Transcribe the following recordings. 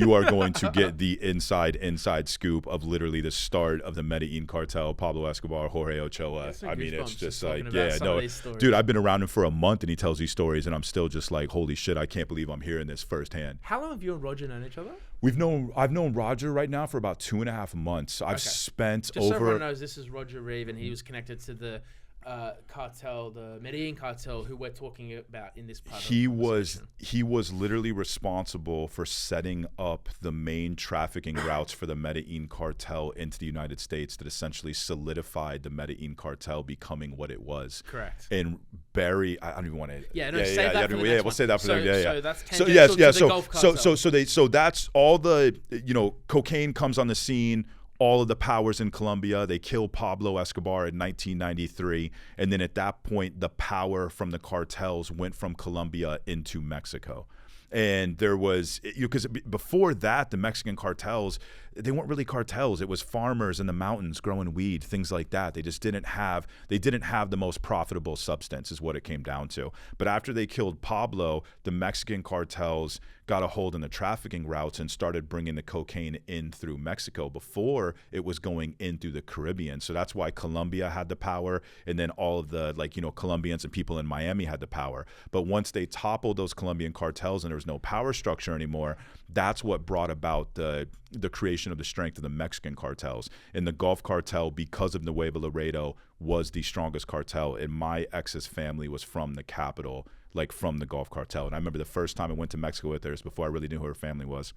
you are going to get the inside scoop of literally the start of the Medellín Cartel, Pablo Escobar, Jorge Ochoa. I mean, it's just like, yeah, no, dude, I've been around him for a month and he tells these stories and I'm still just like, holy shit, I can't believe I'm hearing this firsthand. How long have you and Roger known each other? I've known Roger right now for about 2.5 months. I've spent just so everyone knows, this is Roger Reaves, and he was connected to the cartel, the Medellín Cartel, who we're talking about in this part. He was literally responsible for setting up the main trafficking routes for the Medellín Cartel into the United States that essentially solidified the Medellín Cartel becoming what it was. Correct. And Barry, I don't even want to. Save that for the next we'll say that for them. So that's tangential to the Gulf Cartel. So that's all the cocaine comes on the scene. All of the powers in Colombia, they kill Pablo Escobar in 1993. And then at that point, the power from the cartels went from Colombia into Mexico. And there was, because before that, the Mexican cartels, they weren't really cartels. It was farmers in the mountains growing weed, things like that. They just didn't have the most profitable substance is what it came down to. But after they killed Pablo, the Mexican cartels got a hold in the trafficking routes and started bringing the cocaine in through Mexico before it was going in through the Caribbean. So that's why Colombia had the power, and then all of the Colombians and people in Miami had the power. But once they toppled those Colombian cartels and there was no power structure anymore, that's what brought about the creation of the strength of the Mexican cartels. And the Gulf Cartel, because of Nuevo Laredo, was the strongest cartel. And my ex's family was from the capital, like from the Gulf Cartel. And I remember the first time I went to Mexico with her, before I really knew who her family was.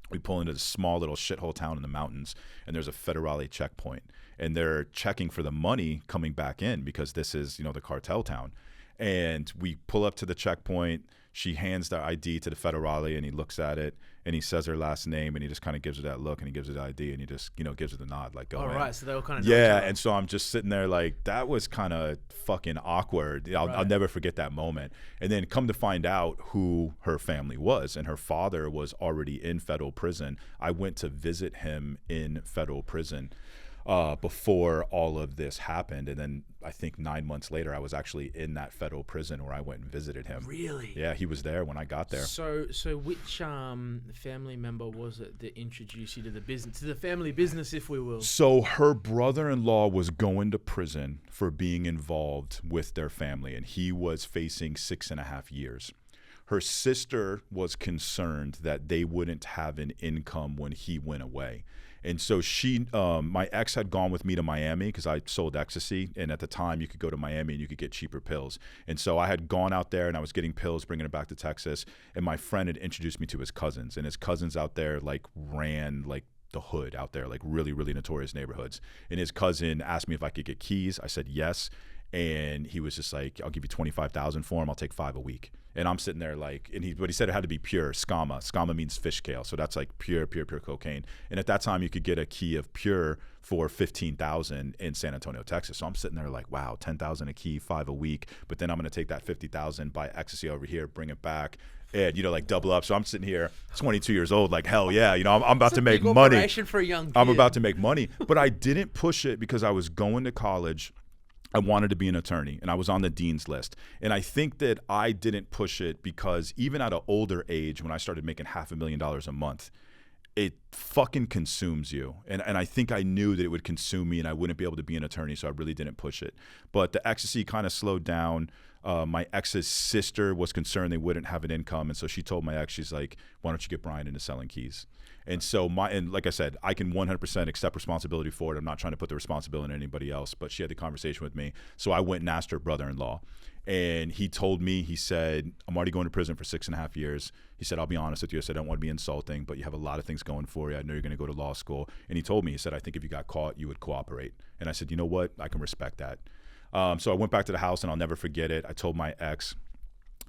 We pull into this small little shithole town in the mountains, and there's a federale checkpoint. And they're checking for the money coming back in because this is, the cartel town. And we pull up to the checkpoint. She hands the ID to the federale, and he looks at it, and he says her last name, and he just kind of gives her that look, and he gives her the ID, and he just, gives her the nod, like, go in. All right, so they were kind of and so I'm just sitting there like, that was kind of fucking awkward. I'll never forget that moment. And then come to find out who her family was, and her father was already in federal prison. I went to visit him in federal prison before all of this happened. And then I think 9 months later, I was actually in that federal prison where I went and visited him. Really? Yeah, he was there when I got there. So which family member was it that introduced you to the business, to the family business, if we will? So her brother-in-law was going to prison for being involved with their family, and he was facing 6.5 years. Her sister was concerned that they wouldn't have an income when he went away. And so my ex had gone with me to Miami because I sold ecstasy. And at the time, you could go to Miami and you could get cheaper pills. And so I had gone out there and I was getting pills, bringing it back to Texas. And my friend had introduced me to his cousins. And his cousins out there ran the hood out there, like really, really notorious neighborhoods. And his cousin asked me if I could get keys. I said yes. And he was just like, I'll give you $25,000 for him. I'll take $5 a week. And I'm sitting there like, but he said it had to be pure, Scamma. Scamma means fish scale. So that's like pure cocaine. And at that time, you could get a key of pure for $15,000 in San Antonio, Texas. So I'm sitting there like, wow, $10,000 a key, $5 a week. But then I'm going to take that $50,000, buy ecstasy over here, bring it back, and like double up. So I'm sitting here, 22 years old, like hell yeah, I'm about to make money. For a young kid. I'm about to make money. But I didn't push it because I was going to college. I wanted to be an attorney, and I was on the dean's list. And I think that I didn't push it because even at an older age, when I started making $500,000 a month, it fucking consumes you. And I think I knew that it would consume me and I wouldn't be able to be an attorney, so I really didn't push it. But the ecstasy kind of slowed down. My ex's sister was concerned they wouldn't have an income, and so she told my ex, she's like, why don't you get Bryan into selling keys? And so and like I said, I can 100% accept responsibility for it. I'm not trying to put the responsibility on anybody else, but she had the conversation with me. So I went and asked her brother-in-law, and he told me, he said, I'm already going to prison for 6.5 years. He said, I'll be honest with you. I said, I don't want to be insulting, but you have a lot of things going for you. I know you're going to go to law school. And he told me, he said, I think if you got caught, you would cooperate. And I said, you know what? I can respect that. So I went back to the house, and I'll never forget it. I told my ex,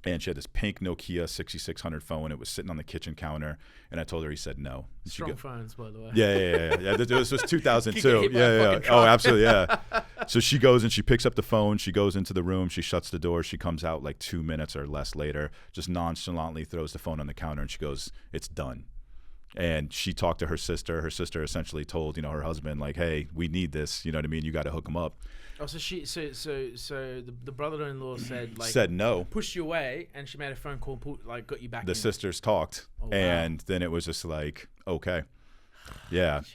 and she had this pink Nokia 6600 phone. It was sitting on the kitchen counter, and I told her. He said no. Strong phones, by the way. Yeah. This was 2002. Yeah. Oh, absolutely. Yeah. So she goes and she picks up the phone. She goes into the room. She shuts the door. She comes out like 2 minutes or less later, just nonchalantly throws the phone on the counter, and she goes, "It's done." And she talked to her sister. Her sister essentially told, her husband, like, hey, we need this. You know what I mean? You got to hook him up. Oh, so the brother-in-law said no, pushed you away, and she made a phone call, got you back. The sisters talked, wow. and then it was just like, okay, yeah.